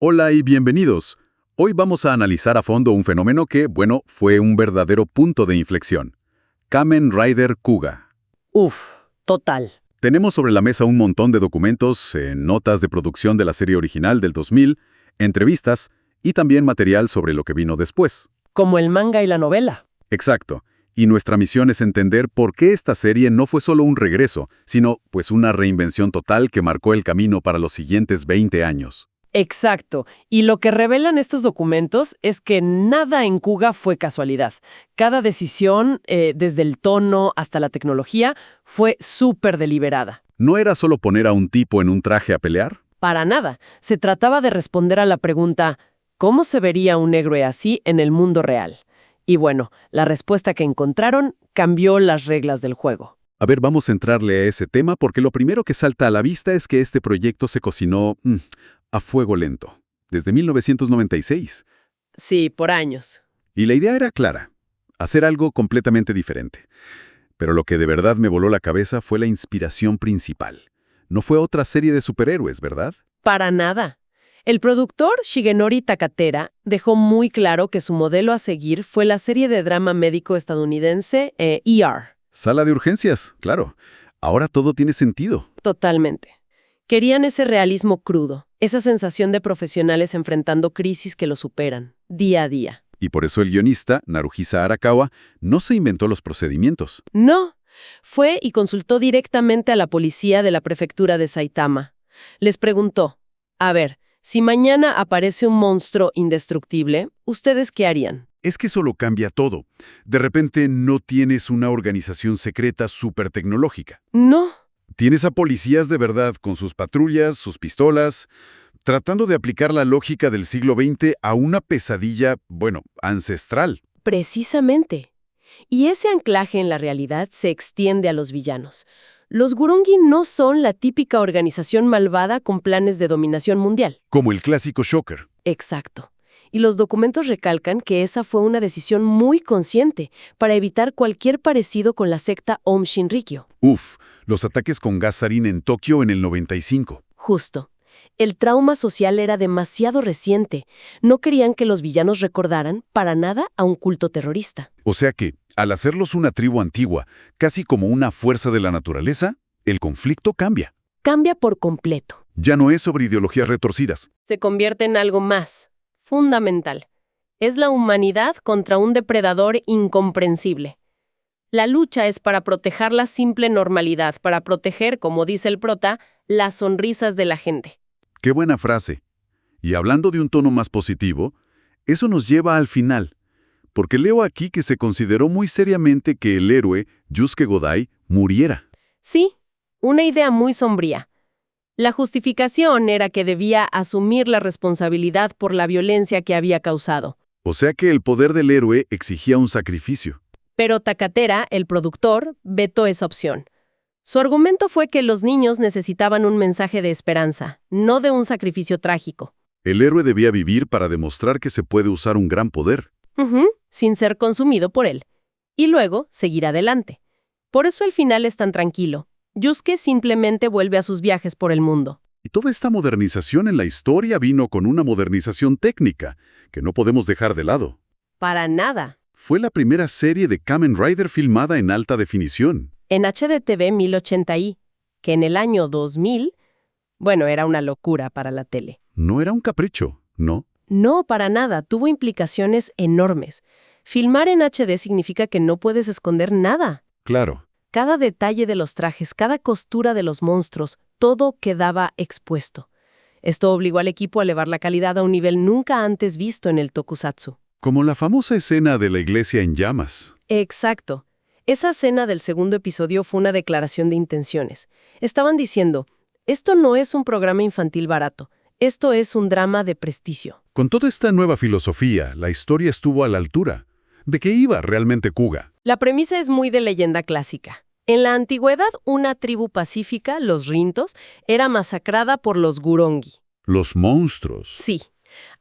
Hola y bienvenidos. Hoy vamos a analizar a fondo un fenómeno que, bueno, fue un verdadero punto de inflexión. Kamen Rider Kuga. Uf, total. Tenemos sobre la mesa un montón de documentos, notas de producción de la serie original del 2000, entrevistas y también material sobre lo que vino después. Como el manga y la novela. Exacto. Y nuestra misión es entender por qué esta serie no fue solo un regreso, sino pues una reinvención total que marcó el camino para los siguientes 20 años. Exacto. Y lo que revelan estos documentos es que nada en Kuga fue casualidad. Cada decisión, desde el tono hasta la tecnología, fue súper deliberada. ¿No era solo poner a un tipo en un traje a pelear? Para nada. Se trataba de responder a la pregunta, ¿cómo se vería un héroe así en el mundo real? Y bueno, la respuesta que encontraron cambió las reglas del juego. A ver, vamos a entrarle a ese tema porque lo primero que salta a la vista es que este proyecto se cocinó a fuego lento, desde 1996. Sí, por años. Y la idea era clara, hacer algo completamente diferente. Pero lo que de verdad me voló la cabeza fue la inspiración principal. No fue otra serie de superhéroes, ¿verdad? Para nada. El productor Shigenori Takatera dejó muy claro que su modelo a seguir fue la serie de drama médico estadounidense ER. Sala de urgencias, claro. Ahora todo tiene sentido. Totalmente. Querían ese realismo crudo, esa sensación de profesionales enfrentando crisis que lo superan, día a día. Y por eso el guionista, Naruhisa Arakawa, no se inventó los procedimientos. No, fue y consultó directamente a la policía de la prefectura de Saitama. Les preguntó, a ver, si mañana aparece un monstruo indestructible, ¿ustedes qué harían? Es que eso lo cambia todo. De repente no tienes una organización secreta súper tecnológica. No. Tienes a policías de verdad con sus patrullas, sus pistolas, tratando de aplicar la lógica del siglo XX a una pesadilla, bueno, ancestral. Precisamente. Y ese anclaje en la realidad se extiende a los villanos. Los Gurungi no son la típica organización malvada con planes de dominación mundial. Como el clásico Shocker. Exacto. Y los documentos recalcan que esa fue una decisión muy consciente para evitar cualquier parecido con la secta Aum Shinrikyo. Los ataques con gas sarin en Tokio en el 95. Justo. El trauma social era demasiado reciente. No querían que los villanos recordaran, para nada, a un culto terrorista. O sea que, al hacerlos una tribu antigua, casi como una fuerza de la naturaleza, el conflicto cambia. Cambia por completo. Ya no es sobre ideologías retorcidas. Se convierte en algo más, fundamental. Es la humanidad contra un depredador incomprensible. La lucha es para proteger la simple normalidad, para proteger, como dice el prota, las sonrisas de la gente. ¡Qué buena frase! Y hablando de un tono más positivo, eso nos lleva al final, porque leo aquí que se consideró muy seriamente que el héroe, Yusuke Godai, muriera. Sí, una idea muy sombría. La justificación era que debía asumir la responsabilidad por la violencia que había causado. O sea que el poder del héroe exigía un sacrificio. Pero Takatera, el productor, vetó esa opción. Su argumento fue que los niños necesitaban un mensaje de esperanza, no de un sacrificio trágico. El héroe debía vivir para demostrar que se puede usar un gran poder. Sin ser consumido por él. Y luego, seguir adelante. Por eso el final es tan tranquilo. Yusuke simplemente vuelve a sus viajes por el mundo. Y toda esta modernización en la historia vino con una modernización técnica, que no podemos dejar de lado. Para nada. Fue la primera serie de Kamen Rider filmada en alta definición. En HDTV 1080i, que en el año 2000, era una locura para la tele. No era un capricho, ¿no? No, para nada. Tuvo implicaciones enormes. Filmar en HD significa que no puedes esconder nada. Claro. Cada detalle de los trajes, cada costura de los monstruos, todo quedaba expuesto. Esto obligó al equipo a elevar la calidad a un nivel nunca antes visto en el tokusatsu. Como la famosa escena de la iglesia en llamas. Exacto. Esa escena del segundo episodio fue una declaración de intenciones. Estaban diciendo, esto no es un programa infantil barato, esto es un drama de prestigio. Con toda esta nueva filosofía, la historia estuvo a la altura. ¿De qué iba realmente Kuga? La premisa es muy de leyenda clásica. En la antigüedad, una tribu pacífica, los Rintos, era masacrada por los Gurongi. Los monstruos. Sí.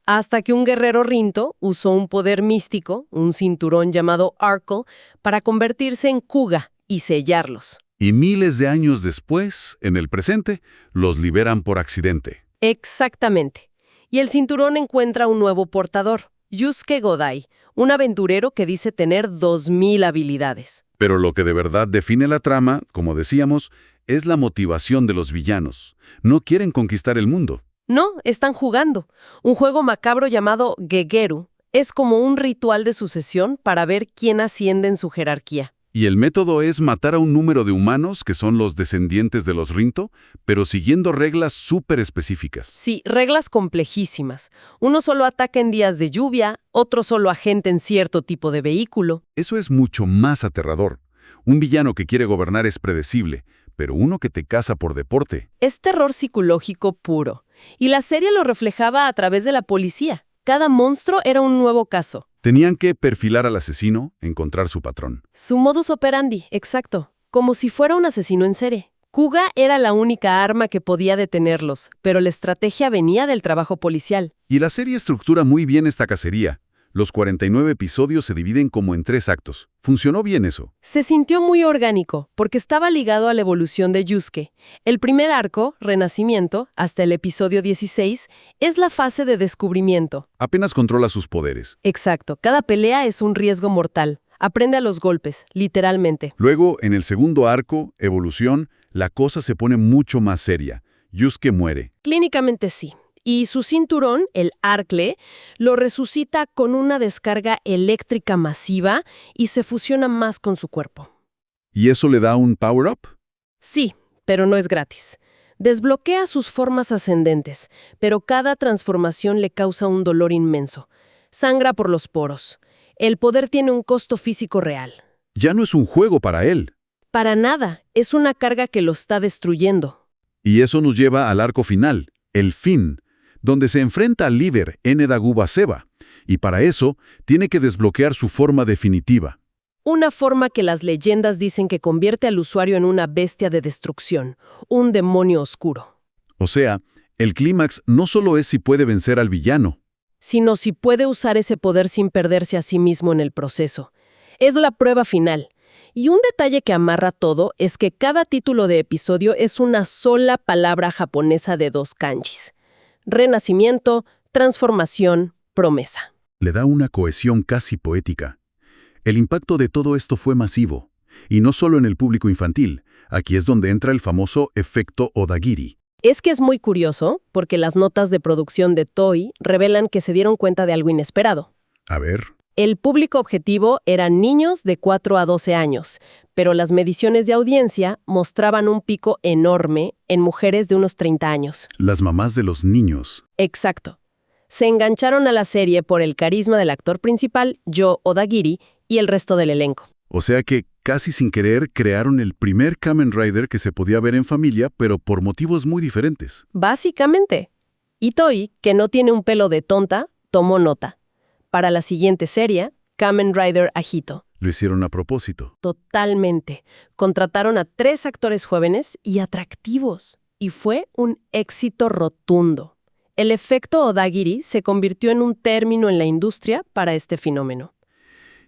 Hasta que un guerrero Rinto usó un poder místico, un cinturón llamado Arkle, para convertirse en Kuga y sellarlos. Y miles de años después, en el presente, los liberan por accidente. Exactamente. Y el cinturón encuentra un nuevo portador, Yusuke Godai, un aventurero que dice tener 2000 habilidades. Pero lo que de verdad define la trama, como decíamos, es la motivación de los villanos. No quieren conquistar el mundo. No, están jugando. Un juego macabro llamado Gegeru es como un ritual de sucesión para ver quién asciende en su jerarquía. Y el método es matar a un número de humanos, que son los descendientes de los Rinto, pero siguiendo reglas súper específicas. Sí, reglas complejísimas. Uno solo ataca en días de lluvia, otro solo agente en cierto tipo de vehículo. Eso es mucho más aterrador. Un villano que quiere gobernar es predecible, pero uno que te caza por deporte. Es terror psicológico puro. Y la serie lo reflejaba a través de la policía. Cada monstruo era un nuevo caso. Tenían que perfilar al asesino, encontrar su patrón. Su modus operandi, exacto. Como si fuera un asesino en serie. Kuga era la única arma que podía detenerlos, pero la estrategia venía del trabajo policial. Y la serie estructura muy bien esta cacería. Los 49 episodios se dividen como en 3 actos. ¿Funcionó bien eso? Se sintió muy orgánico, porque estaba ligado a la evolución de Yusuke. El primer arco, Renacimiento, hasta el episodio 16, es la fase de descubrimiento. Apenas controla sus poderes. Exacto, cada pelea es un riesgo mortal. Aprende a los golpes, literalmente. Luego, en el segundo arco, Evolución, la cosa se pone mucho más seria. Yusuke muere. Clínicamente sí. Y su cinturón, el Arcle, lo resucita con una descarga eléctrica masiva y se fusiona más con su cuerpo. ¿Y eso le da un power-up? Sí, pero no es gratis. Desbloquea sus formas ascendentes, pero cada transformación le causa un dolor inmenso. Sangra por los poros. El poder tiene un costo físico real. Ya no es un juego para él. Para nada, es una carga que lo está destruyendo. Y eso nos lleva al arco final, el fin, donde se enfrenta a Liber Enedaguba Seba, y para eso tiene que desbloquear su forma definitiva. Una forma que las leyendas dicen que convierte al usuario en una bestia de destrucción, un demonio oscuro. O sea, el clímax no solo es si puede vencer al villano, sino si puede usar ese poder sin perderse a sí mismo en el proceso. Es la prueba final. Y un detalle que amarra todo es que cada título de episodio es una sola palabra japonesa de 2 kanjis. Renacimiento, transformación, promesa. le da una cohesión casi poética. El impacto de todo esto fue masivo, y no solo en el público infantil. Aquí es donde entra el famoso efecto Odagiri. Es que es muy curioso, porque las notas de producción de Toei revelan que se dieron cuenta de algo inesperado. A ver, El público objetivo eran niños de 4 a 12 años, pero las mediciones de audiencia mostraban un pico enorme en mujeres de unos 30 años. las mamás de los niños. Exacto. Se engancharon a la serie por el carisma del actor principal, Yo Odagiri, y el resto del elenco. O sea que, casi sin querer, crearon el primer Kamen Rider que se podía ver en familia, pero por motivos muy diferentes. Básicamente. Y Toei, que no tiene un pelo de tonta, tomó nota. Para la siguiente serie, Kamen Rider Agito. Lo hicieron a propósito. Totalmente. Contrataron a 3 actores jóvenes y atractivos. Y fue un éxito rotundo. El efecto Odagiri se convirtió en un término en la industria para este fenómeno.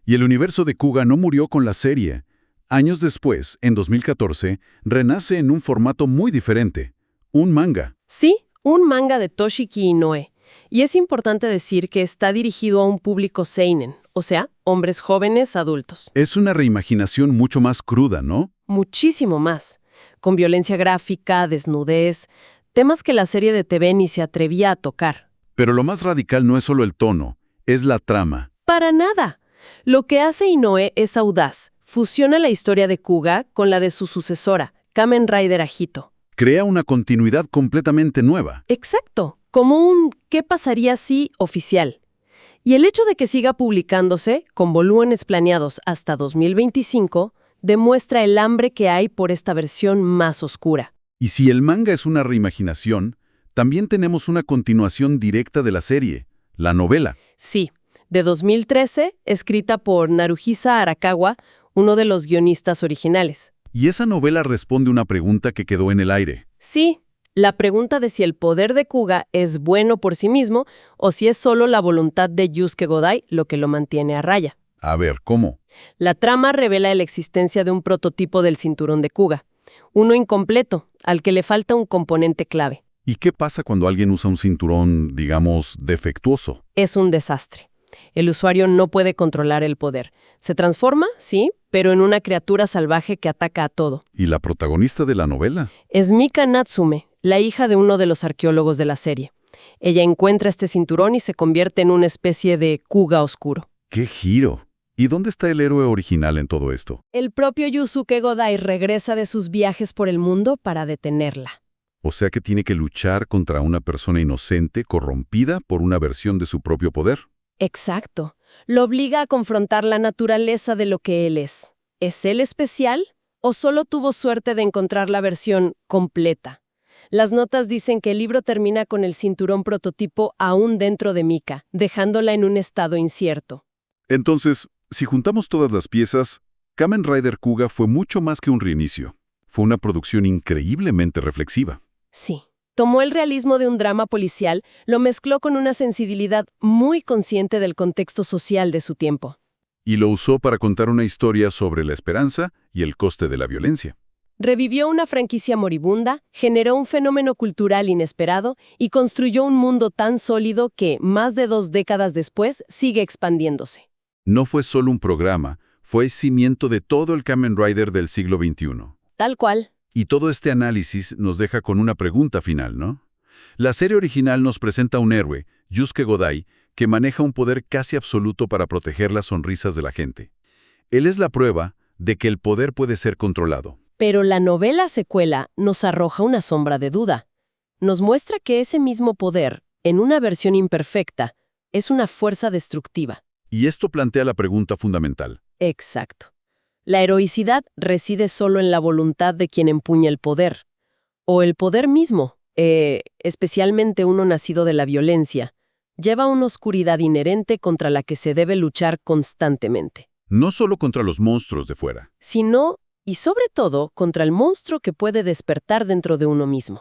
Y el universo de Kuga no murió con la serie. Años después, en 2014, renace en un formato muy diferente. Un manga. Sí, un manga de Toshiki Inoue. Y es importante decir que está dirigido a un público seinen, o sea, hombres jóvenes adultos. Es una reimaginación mucho más cruda, ¿no? Muchísimo más. Con violencia gráfica, desnudez, temas que la serie de TV ni se atrevía a tocar. Pero lo más radical no es solo el tono, es la trama. ¡Para nada! Lo que hace Inoue es audaz. Fusiona la historia de Kuga con la de su sucesora, Kamen Rider Agito. Crea una continuidad completamente nueva. Exacto, como un ¿qué pasaría si oficial? Y el hecho de que siga publicándose, con volúmenes planeados hasta 2025, demuestra el hambre que hay por esta versión más oscura. Y si el manga es una reimaginación, también tenemos una continuación directa de la serie, la novela. Sí, de 2013, escrita por Naruhisa Arakawa, uno de los guionistas originales. Y esa novela responde una pregunta que quedó en el aire. Sí, la pregunta de si el poder de Kuga es bueno por sí mismo o si es solo la voluntad de Yusuke Godai lo que lo mantiene a raya. A ver, ¿cómo? La trama revela la existencia de un prototipo del cinturón de Kuga, uno incompleto, al que le falta un componente clave. ¿Y qué pasa cuando alguien usa un cinturón, digamos, defectuoso? Es un desastre. El usuario no puede controlar el poder. Se transforma, sí, pero en una criatura salvaje que ataca a todo. ¿Y la protagonista de la novela? Es Mika Natsume, la hija de uno de los arqueólogos de la serie. Ella encuentra este cinturón y se convierte en una especie de Kuga oscuro. ¡Qué giro! ¿Y dónde está el héroe original en todo esto? El propio Yusuke Godai regresa de sus viajes por el mundo para detenerla. O sea que tiene que luchar contra una persona inocente, corrompida por una versión de su propio poder. Exacto. Lo obliga a confrontar la naturaleza de lo que él es. ¿Es él especial o solo tuvo suerte de encontrar la versión completa? Las notas dicen que el libro termina con el cinturón prototipo aún dentro de Mika, dejándola en un estado incierto. Entonces, si juntamos todas las piezas, Kamen Rider Kuga fue mucho más que un reinicio. Fue una producción increíblemente reflexiva. Sí. Tomó el realismo de un drama policial, lo mezcló con una sensibilidad muy consciente del contexto social de su tiempo. Y lo usó para contar una historia sobre la esperanza y el coste de la violencia. Revivió una franquicia moribunda, generó un fenómeno cultural inesperado y construyó un mundo tan sólido que, más de 2 décadas después, sigue expandiéndose. No fue solo un programa, fue cimiento de todo el Kamen Rider del siglo XXI. Tal cual. Y todo este análisis nos deja con una pregunta final, ¿no? La serie original nos presenta a un héroe, Yusuke Godai, que maneja un poder casi absoluto para proteger las sonrisas de la gente. Él es la prueba de que el poder puede ser controlado. Pero la novela secuela nos arroja una sombra de duda. Nos muestra que ese mismo poder, en una versión imperfecta, es una fuerza destructiva. Y esto plantea la pregunta fundamental. Exacto. La heroicidad reside solo en la voluntad de quien empuña el poder. O el poder mismo, especialmente uno nacido de la violencia, lleva una oscuridad inherente contra la que se debe luchar constantemente. No solo contra los monstruos de fuera. Sino, y sobre todo, contra el monstruo que puede despertar dentro de uno mismo.